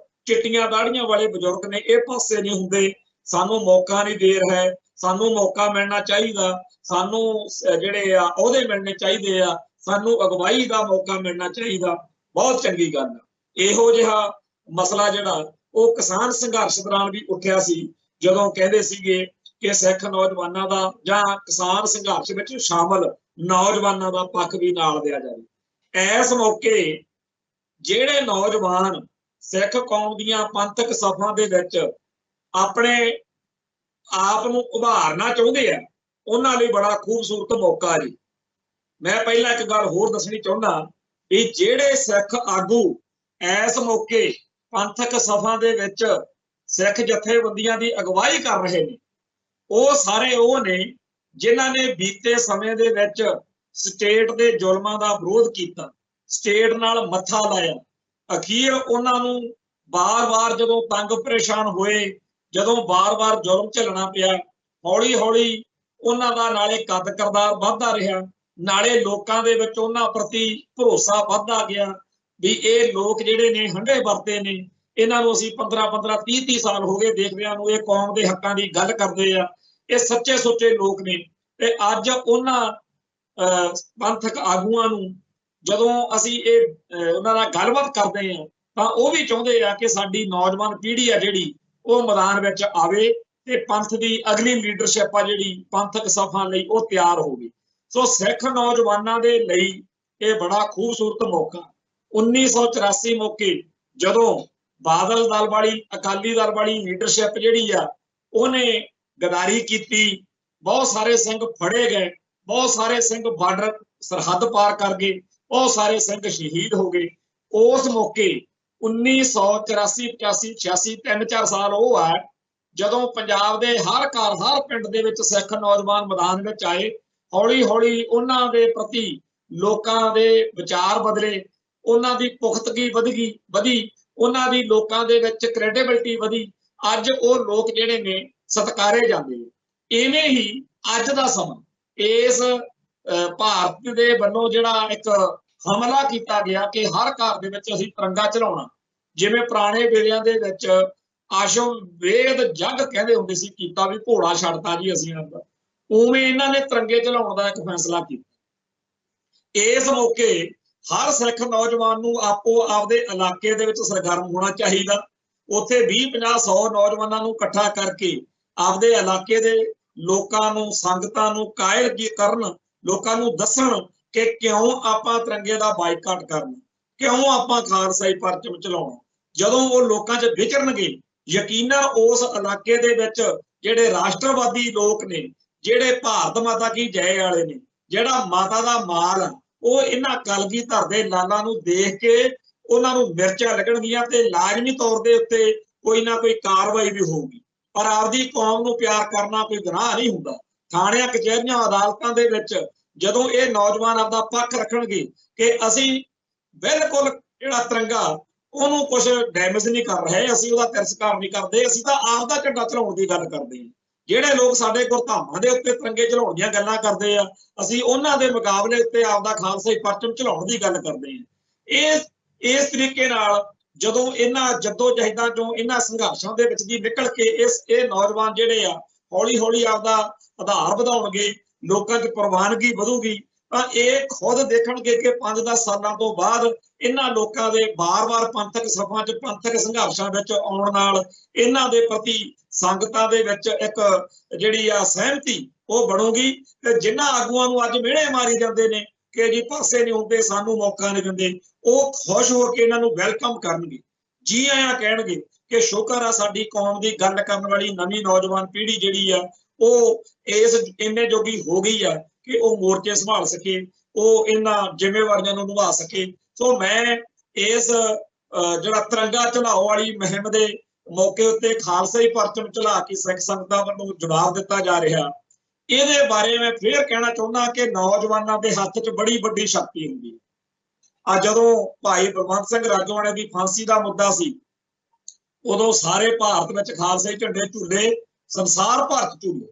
ਚਿੱਟੀਆਂ ਦਾੜੀਆਂ ਵਾਲੇ ਬਜ਼ੁਰਗ ਨੇ ਇਹ ਪਾਸੇ ਨਹੀਂ ਹੁੰਦੇ, ਸਾਨੂੰ ਮੌਕਾ ਨਹੀਂ ਦੇ ਰਿਹਾ, ਸਾਨੂੰ ਮੌਕਾ ਮਿਲਣਾ ਚਾਹੀਦਾ, ਸਾਨੂੰ ਜਿਹੜੇ ਆ ਅਹੁਦੇ ਮਿਲਣੇ ਚਾਹੀਦੇ ਆ, ਸਾਨੂੰ ਅਗਵਾਈ ਦਾ ਮੌਕਾ ਮਿਲਣਾ ਚਾਹੀਦਾ। ਬਹੁਤ ਚੰਗੀ ਗੱਲ ਆ। ਇਹੋ ਜਿਹਾ ਮਸਲਾ ਜਿਹੜਾ ਉਹ ਕਿਸਾਨ ਸੰਘਰਸ਼ ਦੌਰਾਨ ਵੀ ਉੱਠਿਆ ਸੀ, ਜਦੋਂ ਕਹਿੰਦੇ ਸੀਗੇ ਕਿ ਸਿੱਖ ਨੌਜਵਾਨਾਂ ਦਾ ਜਾਂ ਕਿਸਾਨ ਸੰਘਰਸ਼ ਵਿੱਚ ਸ਼ਾਮਲ ਨੌਜਵਾਨਾਂ ਦਾ ਪੱਖ ਵੀ ਨਾਲ ਦਿਆ ਜਾਵੇ। ਇਸ ਮੌਕੇ ਜਿਹੜੇ ਨੌਜਵਾਨ ਸਿੱਖ ਕੌਮ ਦੀਆਂ ਪੰਥਕ ਸਫਾਂ ਦੇ ਵਿੱਚ ਆਪਣੇ ਆਪ ਨੂੰ ਉਭਾਰਨਾ ਚਾਹੁੰਦੇ ਆ, ਉਹਨਾਂ ਲਈ ਬੜਾ ਖੂਬਸੂਰਤ ਮੌਕਾ ਜੀ। ਮੈਂ ਪਹਿਲਾਂ ਇੱਕ ਗੱਲ ਹੋਰ ਦੱਸਣੀ ਚਾਹੁੰਦਾ ਵੀ ਜਿਹੜੇ ਸਿੱਖ ਆਗੂ ਇਸ ਮੌਕੇ ਪੰਥਕ ਸਫਾਂ ਦੇ ਵਿੱਚ ਸਿੱਖ ਜਥੇਬੰਦੀਆਂ ਦੀ ਅਗਵਾਈ ਕਰ ਰਹੇ ਨੇ, ਉਹ ਸਾਰੇ ਉਹ ਨੇ ਜਿਨ੍ਹਾਂ ਨੇ ਬੀਤੇ ਸਮੇਂ ਦੇ ਵਿੱਚ ਸਟੇਟ ਦੇ ਜ਼ੁਲਮਾਂ ਦਾ ਵਿਰੋਧ ਕੀਤਾ, ਸਟੇਟ ਨਾਲ ਮੱਥਾ ਲਾਇਆ। ਅਖੀਰ ਉਹਨਾਂ ਨੂੰ ਬਾਰ-ਬਾਰ ਜਦੋਂ ਤੰਗ ਪਰੇਸ਼ਾਨ ਹੋਏ, ਜਦੋਂ ਬਾਰ-ਬਾਰ ਜ਼ੁਲਮ ਝੱਲਣਾ ਪਿਆ, ਹੌਲੀ ਹੌਲੀ ਉਹਨਾਂ ਦਾ ਨਾਲੇ ਕੱਦ ਕਰਤਾਰ ਵੱਧਦਾ ਰਿਹਾ, ਨਾਲੇ ਲੋਕਾਂ ਦੇ ਵਿੱਚ ਉਹਨਾਂ ਪ੍ਰਤੀ ਭਰੋਸਾ ਵੱਧਦਾ ਗਿਆ ਵੀ ਇਹ ਲੋਕ ਜਿਹੜੇ ਨੇ ਹੰਢੇ ਵਰਤੇ ਨੇ, ਇਹਨਾਂ ਨੂੰ ਅਸੀਂ 15-15 30-30 ਸਾਲ ਹੋ ਗਏ ਦੇਖਦਿਆਂ ਨੂੰ, ਇਹ ਕੌਮ ਦੇ ਹੱਕਾਂ ਦੀ ਗੱਲ ਕਰਦੇ ਆ, ਇਹ ਸੱਚੇ ਸੁੱਚੇ ਲੋਕ ਨੇ। ਤੇ ਅੱਜ ਉਹਨਾਂ ਪੰਥਕ ਆਗੂਆਂ ਨੂੰ ਜਦੋਂ ਅਸੀਂ ਇਹ ਉਹਨਾਂ ਨਾਲ ਗੱਲਬਾਤ ਕਰਦੇ ਹਾਂ ਤਾਂ ਉਹ ਵੀ ਚਾਹੁੰਦੇ ਆ ਕਿ ਸਾਡੀ ਨੌਜਵਾਨ ਪੀੜ੍ਹੀ ਆ ਜਿਹੜੀ ਉਹ ਮੈਦਾਨ ਵਿੱਚ ਆਵੇ ਤੇ ਪੰਥ ਦੀ ਅਗਲੀ ਲੀਡਰਸ਼ਿਪ ਆ ਜਿਹੜੀ ਪੰਥਕ ਸਫਾ ਲਈ ਉਹ ਤਿਆਰ ਹੋਵੇ। ਸੋ ਸਿੱਖ ਨੌਜਵਾਨਾਂ ਦੇ ਲਈ ਇਹ ਬੜਾ ਖੂਬਸੂਰਤ ਮੌਕਾ 1984 ਮੌਕੇ ਜਦੋਂ ਬਾਦਲ ਦਲ ਵਾਲੀ ਅਕਾਲੀ ਦਲ ਵਾਲੀ ਲੀਡਰਸ਼ਿਪ ਜਿਹੜੀ ਆ ਉਹਨੇ ਗਦਾਰੀ ਕੀਤੀ, ਬਹੁਤ ਸਾਰੇ ਸਿੰਘ ਫੜੇ ਗਏ, ਬਹੁਤ ਸਾਰੇ ਸਿੰਘ ਬਾਰਡਰ ਸਰਹੱਦ ਪਾਰ ਕਰ ਗਏ, ਬਹੁਤ ਸਾਰੇ ਸਿੰਘ ਸ਼ਹੀਦ ਹੋ ਗਏ। ਉਸ ਮੌਕੇ 1984 85 86 3-4 ਸਾਲ ਉਹ ਆ ਜਦੋਂ ਪੰਜਾਬ ਦੇ ਹਰ ਘਰ ਹਰ ਪਿੰਡ ਦੇ ਵਿੱਚ ਸਿੱਖ ਨੌਜਵਾਨ ਮੈਦਾਨ ਵਿੱਚ ਆਏ। ਹੌਲੀ ਹੌਲੀ ਉਹਨਾਂ ਦੇ ਪ੍ਰਤੀ ਲੋਕਾਂ ਦੇ ਵਿਚਾਰ ਬਦਲੇ, ਉਹਨਾਂ ਦੀ ਪੁਖਤਗੀ ਵਧੀ, ਉਹਨਾਂ ਦੀ ਲੋਕਾਂ ਦੇ ਵਿੱਚ ਕ੍ਰੈਡੀਬਿਲਿਟੀ ਵਧੀ। ਅੱਜ ਉਹ ਲੋਕ ਜਿਹੜੇ ਨੇ ਸਤਿਕਾਰੇ ਜਾਂਦੇ ਨੇ। ਇਵੇਂ ਹੀ ਅੱਜ ਦਾ ਸਮਾਂ ਇਸ ਭਾਰਤ ਦੇ ਵੱਲੋਂ ਜਿਹੜਾ ਇੱਕ ਹਮਲਾ ਕੀਤਾ ਗਿਆ ਕਿ ਹਰ ਘਰ ਦੇ ਵਿੱਚ ਅਸੀਂ ਤਿਰੰਗਾ ਝਲਾਉਣਾ, ਜਿਵੇਂ ਪੁਰਾਣੇ ਵੇਲਿਆਂ ਦੇ ਵਿੱਚ ਆਸ਼ਵਵੇਦ ਜੰਗ ਕਹਿੰਦੇ ਹੁੰਦੇ ਸੀ ਕੀਤਾ ਵੀ ਘੋੜਾ ਛੱਡਤਾ ਜੀ ਅਸੀਂ ਆਪ, ਉਵੇਂ ਇਹਨਾਂ ਨੇ ਤਿਰੰਗੇ ਝਲਾਉਣ ਦਾ ਇੱਕ ਫੈਸਲਾ ਕੀਤਾ। ਇਸ ਮੌਕੇ ਹਰ ਸਿੱਖ ਨੌਜਵਾਨ ਨੂੰ ਆਪੋ ਆਪਦੇ ਇਲਾਕੇ ਦੇ ਵਿੱਚ ਸਰਗਰਮ ਹੋਣਾ ਚਾਹੀਦਾ। ਉੱਥੇ 20-50-100 ਨੌਜਵਾਨਾਂ ਨੂੰ ਇਕੱਠਾ ਕਰਕੇ ਆਪਦੇ ਇਲਾਕੇ ਦੇ ਲੋਕਾਂ ਨੂੰ, ਸੰਗਤਾਂ ਨੂੰ ਕਾਇਲ ਕਰਨ, ਲੋਕਾਂ ਨੂੰ ਦੱਸਣ ਕਿ ਕਿਉਂ ਆਪਾਂ ਤਿਰੰਗੇ ਦਾ ਬਾਈਕਾਟ ਕਰਨਾ, ਕਿਉਂ ਆਪਾਂ ਖਾਲਸਾਈ ਪਰਚਮ ਚਲਾਉਣਾ। ਜਦੋਂ ਉਹ ਲੋਕਾਂ 'ਚ ਵਿਚਰਨਗੇ, ਯਕੀਨਨ ਉਸ ਇਲਾਕੇ ਦੇ ਵਿੱਚ ਜਿਹੜੇ ਰਾਸ਼ਟਰਵਾਦੀ ਲੋਕ ਨੇ, ਜਿਹੜੇ ਭਾਰਤ ਮਾਤਾ ਕੀ ਜੈ ਵਾਲੇ ਨੇ, ਜਿਹੜਾ ਮਾਤਾ ਦਾ ਮਾਲ ਆ, ਉਹ ਇਹਨਾਂ ਕਲਗੀਧਰ ਦੇ ਲਾਲਾਂ ਨੂੰ ਦੇਖ ਕੇ ਉਹਨਾਂ ਨੂੰ ਮਿਰਚਾਂ ਲੱਗਣਗੀਆਂ ਤੇ ਲਾਜ਼ਮੀ ਤੌਰ ਦੇ ਉੱਤੇ ਕੋਈ ਨਾ ਕੋਈ ਕਾਰਵਾਈ ਵੀ ਹੋਊਗੀ। ਪਰ ਆਪਦੀ ਕੌਮ ਨੂੰ ਪਿਆਰ ਕਰਨਾ ਕੋਈ ਗੁਨਾਹ ਨਹੀਂ ਹੁੰਦਾ। ਥਾਣਿਆਂ, ਕਚਹਿਰੀਆਂ, ਅਦਾਲਤਾਂ ਦੇ ਵਿੱਚ ਜਦੋਂ ਇਹ ਨੌਜਵਾਨ ਆਪਦਾ ਪੱਖ ਰੱਖਣਗੇ ਕਿ ਅਸੀਂ ਬਿਲਕੁਲ ਜਿਹੜਾ ਤਿਰੰਗਾ ਉਹਨੂੰ ਕੁਝ ਡੈਮੇਜ ਨਹੀਂ ਕਰ ਰਹੇ, ਅਸੀਂ ਉਹਦਾ ਤਿਰਸਕਾਰ ਨਹੀਂ ਕਰਦੇ, ਅਸੀਂ ਤਾਂ ਆਪਦਾ ਝੰਡਾ ਚਲਾਉਣ ਦੀ ਗੱਲ ਕਰਦੇ ਹਾਂ। ਜਿਹੜੇ ਲੋਕ ਸਾਡੇ ਗੁਰਧਾਮਾਂ ਦੇ ਉੱਤੇ ਤਿਰੰਗੇ ਚੜਾਉਣ ਦੀਆਂ ਗੱਲਾਂ ਕਰਦੇ ਆ, ਅਸੀਂ ਉਹਨਾਂ ਦੇ ਮੁਕਾਬਲੇ ਉੱਤੇ ਆਪਦਾ ਖਾਲਸਾਈ ਪਰਚਮ ਚੜਾਉਣ ਦੀ ਗੱਲ ਕਰਦੇ ਹਾਂ। ਇਸ ਤਰੀਕੇ ਨਾਲ ਜਦੋਂ ਇਹਨਾਂ ਜੱਦੋ ਜਹਿਦਾਂ ਚੋਂ, ਇਹਨਾਂ ਸੰਘਰਸ਼ਾਂ ਦੇ ਵਿੱਚ ਦੀ ਨਿਕਲ ਕੇ ਇਹ ਨੌਜਵਾਨ ਜਿਹੜੇ ਆ ਹੌਲੀ ਹੌਲੀ ਆਪਦਾ ਆਧਾਰ ਵਧਾਉਣਗੇ, ਲੋਕਾਂ 'ਚ ਪ੍ਰਵਾਨਗੀ ਵਧੂਗੀ, ਤਾਂ ਇਹ ਖੁਦ ਦੇਖਣਗੇ ਕਿ 5-10 ਸਾਲਾਂ ਤੋਂ ਬਾਅਦ ਇਹਨਾਂ ਲੋਕਾਂ ਦੇ ਬਾਰ-ਬਾਰ ਪੰਥਕ ਸਭਾ 'ਚ, ਪੰਥਕ ਸੰਘਰਸ਼ਾਂ ਵਿੱਚ ਆਉਣ ਨਾਲ ਇਹਨਾਂ ਦੇ ਪ੍ਰਤੀ ਸੰਗਤਾਂ ਦੇ ਵਿੱਚ ਇੱਕ ਜਿਹੜੀ ਆ ਸਹਿਮਤੀ ਉਹ ਬਣੂਗੀ। ਤੇ ਜਿਨ੍ਹਾਂ ਆਗੂਆਂ ਨੂੰ ਅੱਜ ਮਿਹਣੇ ਮਾਰੀ ਜਾਂਦੇ ਨੇ ਕਿ ਜੀ ਪਾਸੇ ਨਹੀਂ ਹੁੰਦੇ, ਸਾਨੂੰ ਮੌਕਾ ਨਹੀਂ ਦਿੰਦੇ, ਉਹ ਖੁਸ਼ ਹੋ ਕੇ ਇਹਨਾਂ ਨੂੰ ਵੈਲਕਮ ਕਰਨਗੇ, ਜੀ ਆਇਆਂ ਕਹਿਣਗੇ ਕਿ ਸ਼ੁਕਰ ਆ ਸਾਡੀ ਕੌਮ ਦੀ ਗੱਲ ਕਰਨ ਵਾਲੀ ਨਵੀਂ ਨੌਜਵਾਨ ਪੀੜ੍ਹੀ ਜਿਹੜੀ ਆ ਉਹ ਇਸ ਇੰਨੇ ਜੋਗੀ ਹੋ ਗਈ ਆ ਕਿ ਉਹ ਮੋਰਚੇ ਸੰਭਾਲ ਸਕੇ, ਉਹ ਇਹਨਾਂ ਜ਼ਿੰਮੇਵਾਰੀਆਂ ਨੂੰ ਨਿਭਾ ਸਕੇ। ਸੋ ਮੈਂ ਇਸ ਜਿਹੜਾ ਤਿਰੰਗਾ ਝਲਾਓ ਵਾਲੀ ਮੁਹਿੰਮ ਦੇ ਮੌਕੇ ਉੱਤੇ ਖਾਲਸਾਈ ਪਰਚਮ ਝਲਾ ਕੇ ਸਿੱਖ ਸੰਗਤਾਂ ਵੱਲੋਂ ਜਵਾਬ ਦਿੱਤਾ ਜਾ ਰਿਹਾ, ਇਹਦੇ ਬਾਰੇ ਮੈਂ ਫੇਰ ਕਹਿਣਾ ਚਾਹੁੰਦਾ ਕਿ ਨੌਜਵਾਨਾਂ ਦੇ ਹੱਥ 'ਚ ਬੜੀ ਵੱਡੀ ਸ਼ਕਤੀ ਹੁੰਦੀ ਹੈ। ਜਦੋਂ ਭਾਈ ਬਲਵੰਤ ਸਿੰਘ ਰਾਜੋਆਣੇ ਦੀ ਫਾਂਸੀ ਦਾ ਮੁੱਦਾ ਸੀ, ਉਦੋਂ ਸਾਰੇ ਭਾਰਤ ਵਿੱਚ ਖਾਲਸਾਈ ਝੰਡੇ ਝੂਲੇ, ਸੰਸਾਰ ਭਰ 'ਚ ਝੂਲੇ।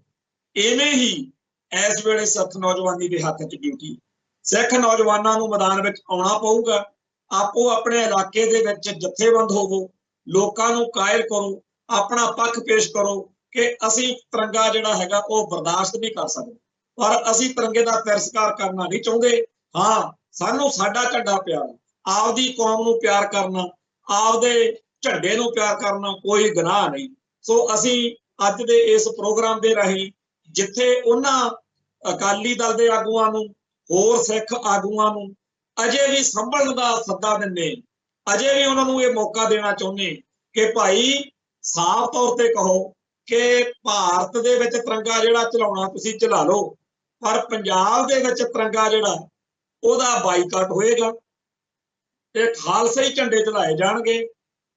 ਇਵੇਂ ਹੀ ਇਸ ਵੇਲੇ ਸਿੱਖ ਨੌਜਵਾਨੀ ਦੇ ਹੱਥ 'ਚ ਡਿਊਟੀ। ਸਿੱਖ ਨੌਜਵਾਨਾਂ ਨੂੰ ਮੈਦਾਨ ਵਿੱਚ ਆਉਣਾ ਪਊਗਾ, ਆਪੋ ਆਪਣੇ ਇਲਾਕੇ ਦੇ ਵਿੱਚ ਜਥੇਬੰਦ ਹੋਵੋ, ਲੋਕਾਂ ਨੂੰ ਕਾਇਲ ਕਰੋ, ਆਪਣਾ ਪੱਖ ਪੇਸ਼ ਕਰੋ ਕਿ ਅਸੀਂ ਤਿਰੰਗਾ ਜਿਹੜਾ ਹੈਗਾ ਉਹ ਬਰਦਾਸ਼ਤ ਨਹੀਂ ਕਰ ਸਕਦੇ, ਪਰ ਅਸੀਂ ਤਿਰੰਗੇ ਦਾ ਤਿਰਸਕਾਰ ਕਰਨਾ ਨਹੀਂ ਚਾਹੁੰਦੇ। ਹਾਂ, ਸਾਨੂੰ ਸਾਡਾ ਝੰਡਾ ਪਿਆਰ, ਆਪਦੀ ਕੌਮ ਨੂੰ ਪਿਆਰ ਕਰਨਾ, ਆਪਦੇ ਝੰਡੇ ਨੂੰ ਪਿਆਰ ਕਰਨਾ ਕੋਈ ਗੁਨਾਹ ਨਹੀਂ। ਸੋ ਅਸੀਂ ਅੱਜ ਦੇ ਇਸ ਪ੍ਰੋਗਰਾਮ ਦੇ ਰਾਹੀਂ ਜਿੱਥੇ ਉਹਨਾਂ ਅਕਾਲੀ ਦਲ ਦੇ ਆਗੂਆਂ ਨੂੰ, ਹੋਰ ਸਿੱਖ ਆਗੂਆਂ ਨੂੰ ਅਜੇ ਵੀ ਸੰਭਲਣ ਦਾ ਸੱਦਾ ਦਿੰਦੇ, ਅਜੇ ਵੀ ਉਹਨਾਂ ਨੂੰ ਇਹ ਮੌਕਾ ਦੇਣਾ ਚਾਹੁੰਦੇ ਕਿ ਭਾਈ ਸਾਫ਼ ਤੌਰ ਤੇ ਕਹੋ ਕਿ ਭਾਰਤ ਦੇ ਵਿੱਚ ਤਿਰੰਗਾ ਜਿਹੜਾ ਚਲਾਉਣਾ ਤੁਸੀਂ ਚਲਾ ਲਓ, ਪਰ ਪੰਜਾਬ ਦੇ ਵਿੱਚ ਤਿਰੰਗਾ ਜਿਹੜਾ ਉਹਦਾ ਬਾਈਕਾਟ ਹੋਏਗਾ ਤੇ ਖਾਲਸਾਈ ਝੰਡੇ ਚਲਾਏ ਜਾਣਗੇ।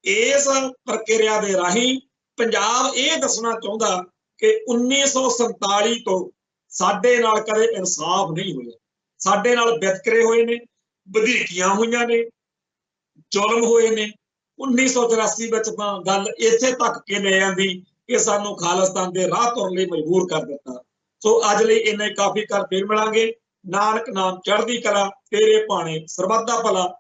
ਇਸ ਪ੍ਰਕਿਰਿਆ ਦੇ ਰਾਹੀਂ ਪੰਜਾਬ ਇਹ ਦੱਸਣਾ ਚਾਹੁੰਦਾ ਕਿ 1947 ਤੋਂ ਸਾਡੇ ਨਾਲ ਕਦੇ ਇਨਸਾਫ ਨਹੀਂ ਹੋਇਆ, ਸਾਡੇ ਨਾਲ ਵਿਤਕਰੇ ਹੋਏ ਨੇ, ਵਧੀਕੀਆਂ ਹੋਈਆਂ ਨੇ, ਜ਼ੁਲਮ ਹੋਏ ਨੇ। 1984 ਵਿੱਚ ਤਾਂ ਗੱਲ ਇੱਥੇ ਤੱਕ ਕੇ ਲੈ ਆਂਦੀ कि सानू खालिस्तान के राह तुरन लई मजबूर कर दिता। सो अज लई इन्ना ही काफी। कल फिर मिलांगे। नानक नाम चढ़दी कला, तेरे भाणे सरबत दा भला।